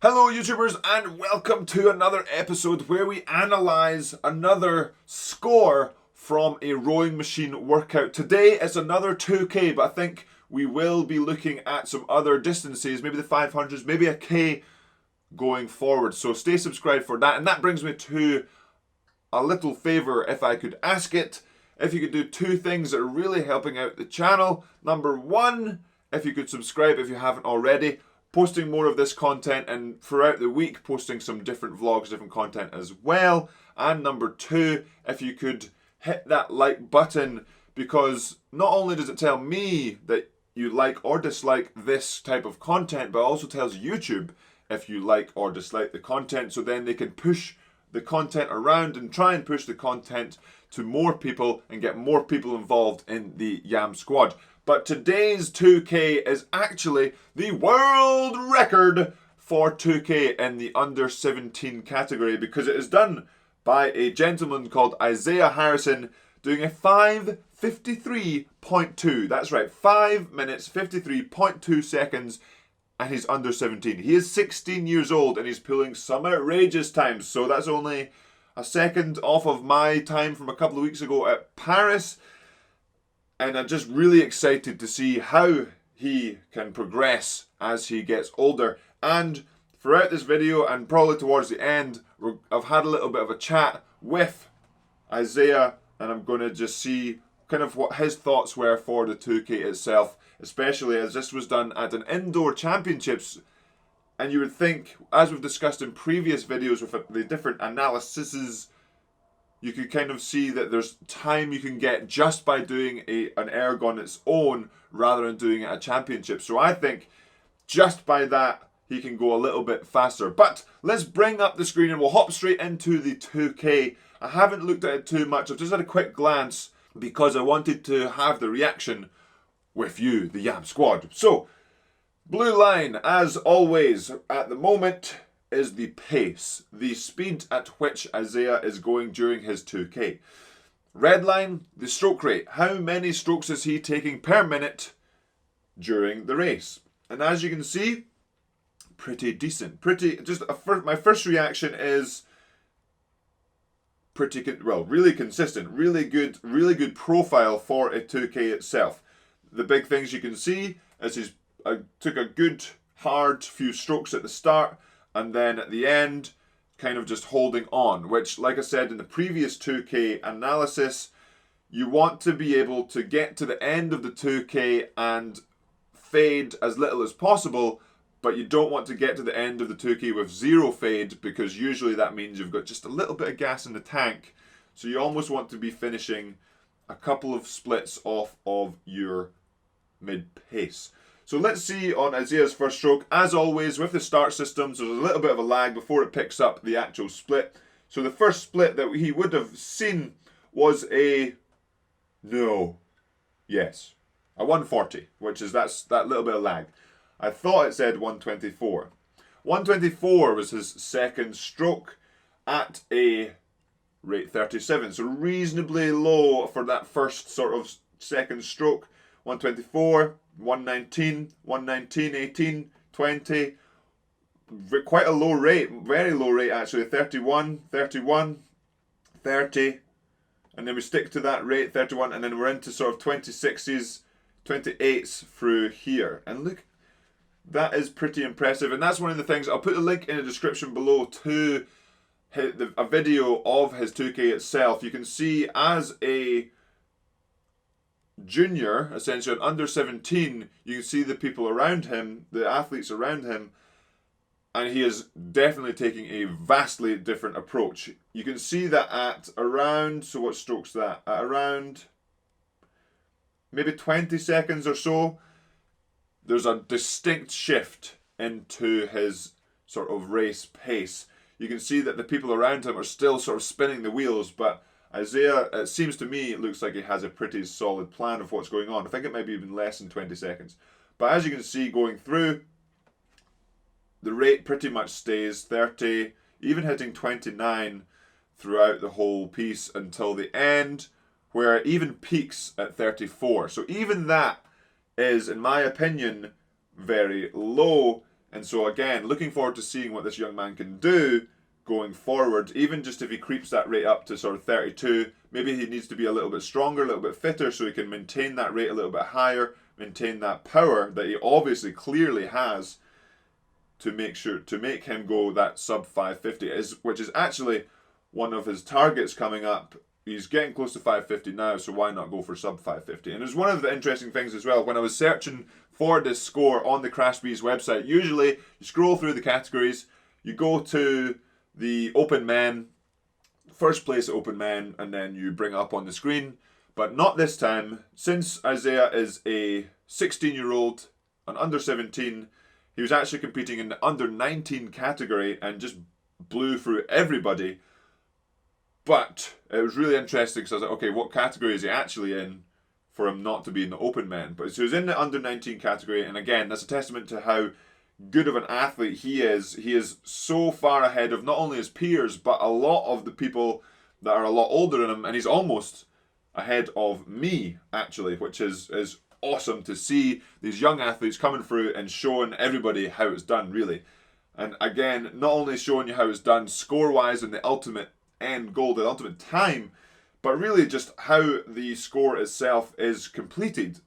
Hello YouTubers and welcome to another episode where we analyse another score from a rowing machine workout. Today it's another 2k, but I think we will be looking at some other distances, maybe the 500s, maybe a k going forward. So stay subscribed for that. And that brings me to a little favour, if I could ask it. If you could do two things that are really helping out the channel. Number one, if you could subscribe if you haven't already. Posting more of this content and throughout the week posting some different vlogs, different content as well. And number two, if you could hit that like button, because not only does it tell me that you like or dislike this type of content, but it also tells YouTube if you like or dislike the content, so then they can push the content around and try and push the content to more people and get more people involved in the Yam Squad. But today's 2K is actually the world record for 2K in the under 17 category, because it is done by a gentleman called Isaiah Harrison doing a 5:53.2. That's right, 5 minutes 53.2 seconds, and he's under 17. He is 16 years old and he's pulling some outrageous times. So that's only a second off of my time from a couple of weeks ago at Paris. And I'm just really excited to see how he can progress as he gets older. And throughout this video, and probably towards the end, I've had a little bit of a chat with Isaiah, and I'm going to just see kind of what his thoughts were for the 2K itself, especially as this was done at an indoor championships. And you would think, as we've discussed in previous videos with the different analyses, you could kind of see that there's time you can get just by doing an ERG on its own rather than doing it at championship. So I think just by that he can go a little bit faster. But let's bring up the screen and we'll hop straight into the 2K. I haven't looked at it too much. I've just had a quick glance because I wanted to have the reaction with you, the Yam Squad. So, blue line, as always, at the moment, is the pace, the speed at which Isaiah is going during his 2K. Red line, the stroke rate. How many strokes is he taking per minute during the race? And as you can see, pretty decent. My first reaction is really consistent, really good profile for a 2K itself. The big things you can see is he's took a good hard few strokes at the start, and then at the end kind of just holding on, which, like I said in the previous 2K analysis, you want to be able to get to the end of the 2K and fade as little as possible, but you don't want to get to the end of the 2K with zero fade, because usually that means you've got just a little bit of gas in the tank. So you almost want to be finishing a couple of splits off of your mid pace. So let's see on Isaiah's first stroke. As always with the start systems, there's a little bit of a lag before it picks up the actual split. So the first split that he would have seen was a 140, which is that little bit of lag. I thought it said 124. 124 was his second stroke at a rate 37. So reasonably low for that first sort of second stroke. 124, 119, 18, 20. Quite a low rate, very low rate actually. 31, 30. And then we stick to that rate, 31, and then we're into sort of 26s, 28s through here. And look, that is pretty impressive. And that's one of the things, I'll put a link in the description below to a video of his 2K itself. You can see as a junior, essentially an under 17, you can see the people around him, the athletes around him, and he is definitely taking a vastly different approach. You can see that at around, so what stroke's that? At around maybe 20 seconds or so, there's a distinct shift into his sort of race pace. You can see that the people around him are still sort of spinning the wheels, but Isaiah, it seems to me, it looks like he has a pretty solid plan of what's going on. I think it might be even less than 20 seconds. But as you can see going through, the rate pretty much stays 30, even hitting 29 throughout the whole piece until the end, where it even peaks at 34. So even that is, in my opinion, very low And so again, looking forward to seeing what this young man can do going forward, even just if he creeps that rate up to sort of 32, maybe he needs to be a little bit stronger, a little bit fitter, so he can maintain that rate a little bit higher, maintain that power that he obviously clearly has to make him go that sub 550, which is actually one of his targets coming up. He's getting close to 550 now, so why not go for sub 550? And it's one of the interesting things as well, when I was searching for this score on the Crash Bees website, usually you scroll through the categories, you go to the open men, first place open men, and then you bring it up on the screen. But not this time. Since Isaiah is a 16-year-old, an under 17, he was actually competing in the under 19 category and just blew through everybody. But it was really interesting because I was like, okay, what category is he actually in for him not to be in the open men? But so he was in the under 19 category, and again, that's a testament to how good of an athlete he is. He is so far ahead of not only his peers, but a lot of the people that are a lot older than him, and he's almost ahead of me, actually, which is awesome to see these young athletes coming through and showing everybody how it's done, really. And again, not only showing you how it's done score-wise in the ultimate end goal, the ultimate time, but really just how the score itself is completed.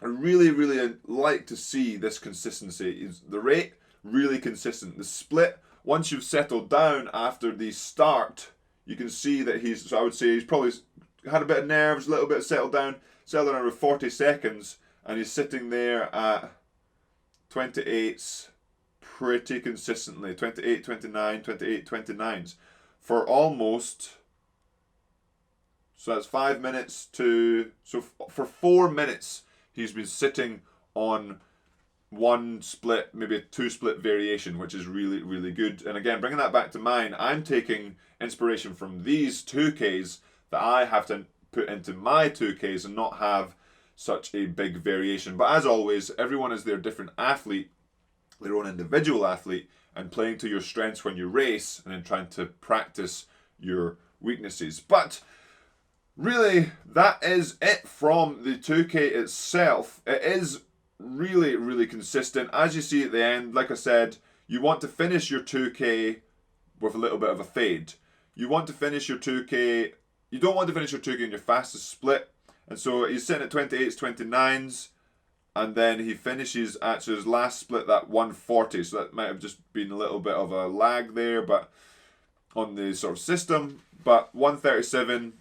I really, really like to see this consistency. Is the rate really consistent? The split, once you've settled down after the start, you can see that I would say he's probably had a bit of nerves, a little bit settled down around 40 seconds, and he's sitting there at 28s pretty consistently, 28, 29, 28, 29s for almost, so that's 5 minutes so for 4 minutes he's been sitting on one split, maybe a two split variation, which is really, really good. And again, bringing that back to mine, I'm taking inspiration from these 2Ks that I have to put into my 2Ks and not have such a big variation. But as always, everyone is their different athlete, their own individual athlete, and playing to your strengths when you race and then trying to practice your weaknesses. But really, that is it from the 2K itself. It is really, really consistent. As you see at the end, like I said, you want to finish your 2K with a little bit of a fade. You want to finish your 2K, you don't want to finish your 2K in your fastest split. And so he's sitting at 28s, 29s, and then he finishes actually his last split at 140. So that might have just been a little bit of a lag there, but on the sort of system. But 137,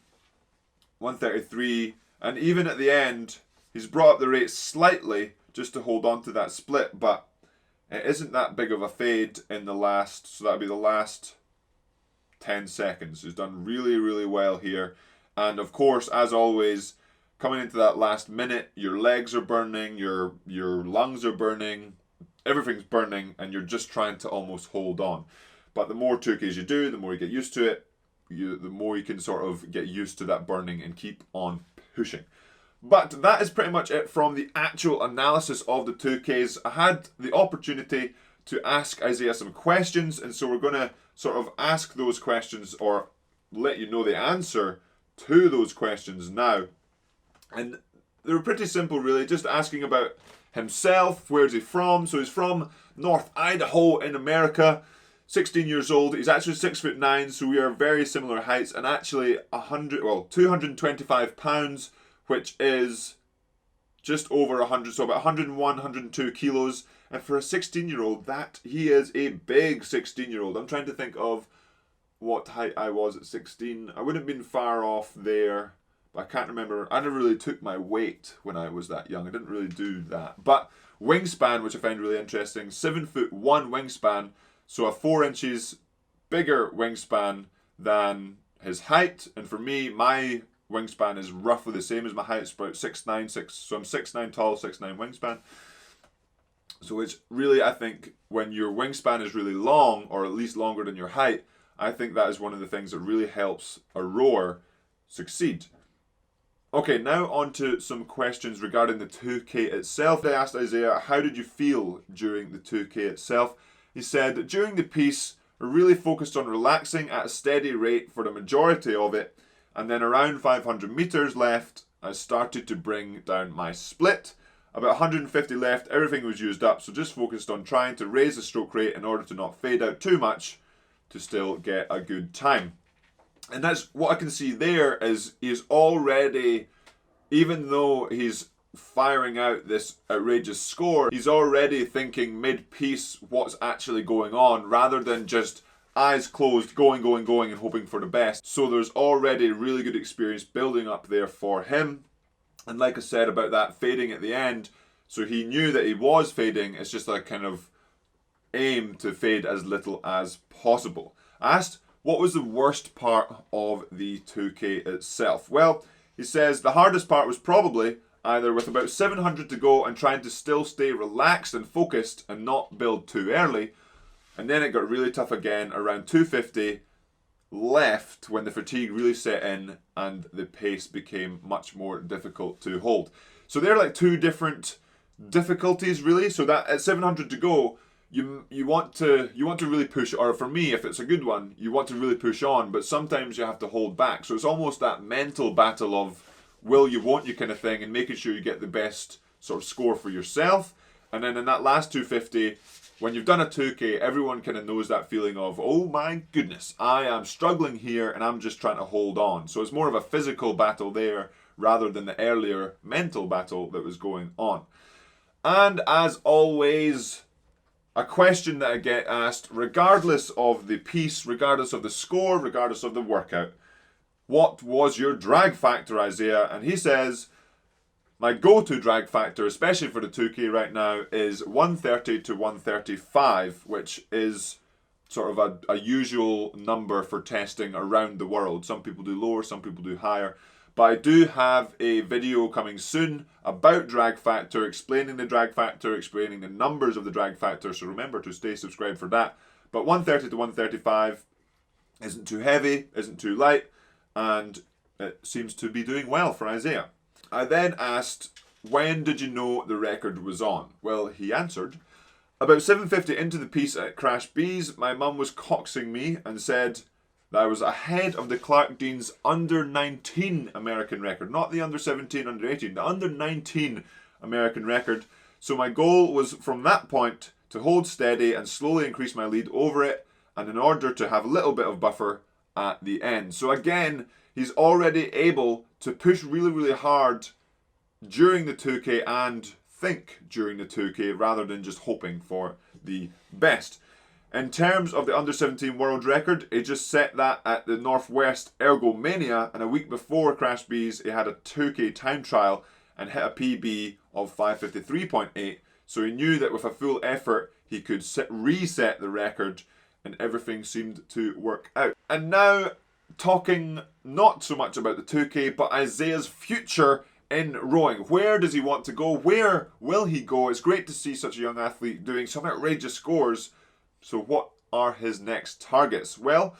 133, and even at the end, he's brought up the rate slightly just to hold on to that split, but it isn't that big of a fade in the last, so that'll be the last 10 seconds. He's done really, really well here. And of course, as always, coming into that last minute, your legs are burning, your lungs are burning, everything's burning, and you're just trying to almost hold on. But the more 2Ks you do, the more you get used to it, the more you can sort of get used to that burning and keep on pushing. But that is pretty much it from the actual analysis of the 2Ks. I had the opportunity to ask Isaiah some questions, and so we're going to sort of ask those questions or let you know the answer to those questions now. And they were pretty simple, really, just asking about himself, where's he from. So he's from North Idaho in America, 16 years old. He's actually 6'9", so we are very similar heights, and actually 225 pounds, which is just over 100, so about 101, 102 kilos. And for a 16-year-old, he is a big 16-year-old. I'm trying to think of what height I was at 16. I wouldn't have been far off there, but I can't remember. I never really took my weight when I was that young. I didn't really do that. But wingspan, which I find really interesting, 7'1" wingspan, so a 4 inches bigger wingspan than his height. And for me, my wingspan is roughly the same as my height. It's about 6'9", so I'm 6'9" tall, 6'9" wingspan. So it's really, I think, when your wingspan is really long, or at least longer than your height, I think that is one of the things that really helps a rower succeed. Okay, now on to some questions regarding the 2K itself. I asked Isaiah, how did you feel during the 2K itself? He said, during the piece, I really focused on relaxing at a steady rate for the majority of it, and then around 500 meters left, I started to bring down my split. About 150 left, everything was used up, so just focused on trying to raise the stroke rate in order to not fade out too much to still get a good time. And that's what I can see there is he's already, even though he's firing out this outrageous score, he's already thinking mid-piece what's actually going on rather than just eyes closed, going and hoping for the best. So there's already really good experience building up there for him. And like I said about that fading at the end, so he knew that he was fading. It's just a kind of aim to fade as little as possible. I asked, what was the worst part of the 2K itself? Well, he says the hardest part was probably either with about 700 to go and trying to still stay relaxed and focused and not build too early. And then it got really tough again around 250 left when the fatigue really set in and the pace became much more difficult to hold. So they're like two different difficulties really. So that at 700 to go, you want to really push, or for me, if it's a good one, you want to really push on, but sometimes you have to hold back. So it's almost that mental battle of will you, won't you kind of thing, and making sure you get the best sort of score for yourself. And then in that last 250, when you've done a 2K, everyone kind of knows that feeling of, oh my goodness, I am struggling here and I'm just trying to hold on. So it's more of a physical battle there rather than the earlier mental battle that was going on. And as always, a question that I get asked, regardless of the piece, regardless of the score, regardless of the workout, what was your drag factor, Isaiah? And he says, my go-to drag factor, especially for the 2K right now, is 130 to 135, which is sort of a usual number for testing around the world. Some people do lower, some people do higher. But I do have a video coming soon about drag factor, explaining the drag factor, explaining the numbers of the drag factor. So remember to stay subscribed for that. But 130 to 135 isn't too heavy, isn't too light, and it seems to be doing well for Isaiah. I then asked, when did you know the record was on? Well, he answered, about 750 into the piece at Crash Bees, my mum was coaxing me and said that I was ahead of the Clark Dean's under 19 American record. Not the under 17, under 18, the under 19 American record. So my goal was from that point to hold steady and slowly increase my lead over it, and in order to have a little bit of buffer at the end. So again, he's already able to push really, really hard during the 2K and think during the 2K rather than just hoping for the best. In terms of the under 17 world record, he just set that at the Northwest Ergomania, and a week before Crash Bees, he had a 2K time trial and hit a PB of 553.8. So he knew that with a full effort, he could reset the record, and everything seemed to work out. And now, talking not so much about the 2K, but Isaiah's future in rowing. Where does he want to go? Where will he go? It's great to see such a young athlete doing some outrageous scores. So what are his next targets? Well,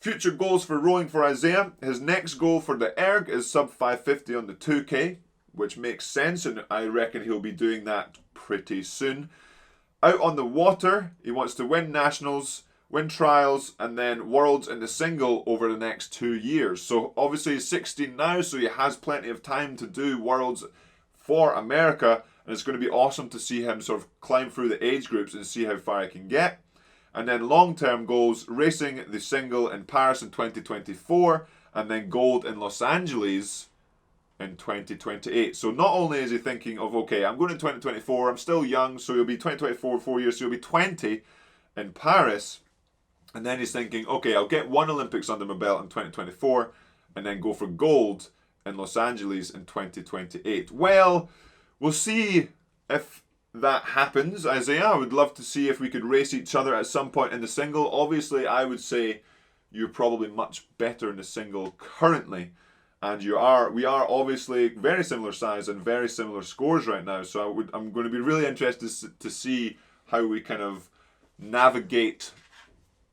future goals for rowing for Isaiah. His next goal for the ERG is sub 550 on the 2K, which makes sense, and I reckon he'll be doing that pretty soon. Out on the water, he wants to win nationals, win trials, and then worlds in the single over the next 2 years. So obviously he's 16 now, so he has plenty of time to do worlds for America, and it's going to be awesome to see him sort of climb through the age groups and see how far he can get. And then long-term goals, racing the single in Paris in 2024, and then gold in Los Angeles in 2028. So not only is he thinking of, okay, I'm going to 2024, I'm still young, so he'll be 2024, 4 years, so he'll be 20 in Paris. And then he's thinking, okay, I'll get one Olympics under my belt in 2024, and then go for gold in Los Angeles in 2028. Well, we'll see if that happens, Isaiah. I would love to see if we could race each other at some point in the single. Obviously, I would say you're probably much better in the single currently, and we are obviously very similar size and very similar scores right now. So I'm going to be really interested to see how we kind of navigate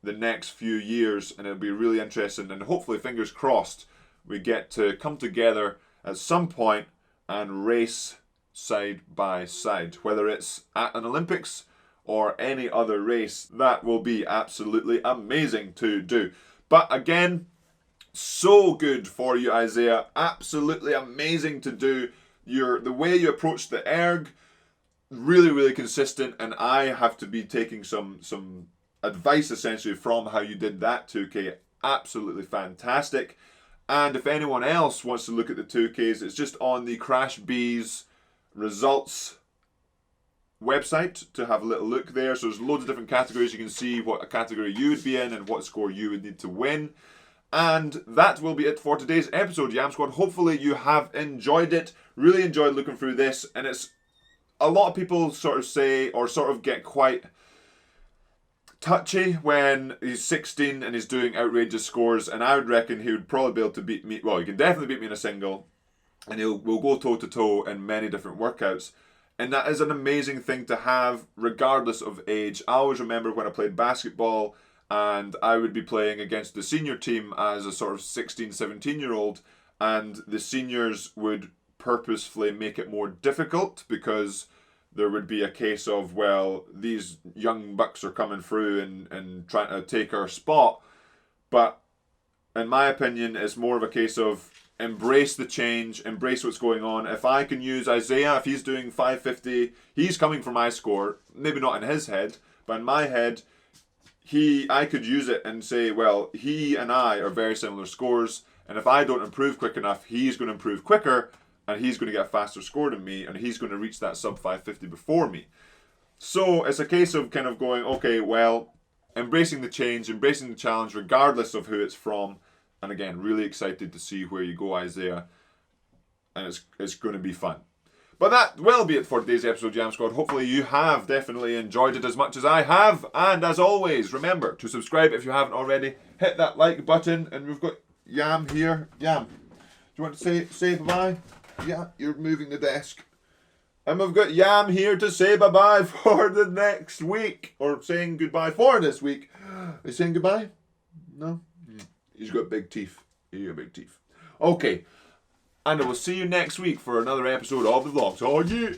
the next few years, and it'll be really interesting, and hopefully, fingers crossed, we get to come together at some point and race side by side, whether it's at an Olympics or any other race. That will be absolutely amazing to do. But again, so good for you, Isaiah. Absolutely amazing to do. the way you approach the ERG, really, really consistent, and I have to be taking some advice essentially from how you did that 2K. Absolutely fantastic. And if anyone else wants to look at the 2Ks, it's just on the Crash Bees results website to have a little look there. So there's loads of different categories. You can see what category you would be in and what score you would need to win. And that will be it for today's episode, Yam Squad. Hopefully you have enjoyed it. Really enjoyed looking through this, and it's a lot of people sort of say or sort of get quite touchy when he's 16 and he's doing outrageous scores, and I would reckon he would probably be able to beat me. Well, he can definitely beat me in a single, and we'll go toe to toe in many different workouts. And that is an amazing thing to have regardless of age. I always remember when I played basketball and I would be playing against the senior team as a sort of 16, 17-year-old, and the seniors would purposefully make it more difficult because there would be a case of, well, these young bucks are coming through and trying to take our spot. But in my opinion, it's more of a case of embrace the change, embrace what's going on. If I can use Isaiah, if he's doing 550, he's coming for my score, maybe not in his head, but in my head, I could use it and say, well, he and I are very similar scores, and if I don't improve quick enough, he's going to improve quicker, and he's going to get a faster score than me, and he's going to reach that sub 550 before me. So it's a case of kind of going, okay, well, embracing the change, embracing the challenge, regardless of who it's from. And again, really excited to see where you go, Isaiah. And it's going to be fun. But that will be it for today's episode, Yam Squad. Hopefully you have definitely enjoyed it as much as I have. And as always, remember to subscribe if you haven't already. Hit that like button. And we've got Yam here. Yam, do you want to say bye-bye? Yeah, you're moving the desk. And we've got Yam here to say bye-bye for the next week. Or saying goodbye for this week. Are you saying goodbye? No? He's got big teeth. He's got big teeth. Okay. And I will see you next week for another episode of the vlogs. Oh, yeah.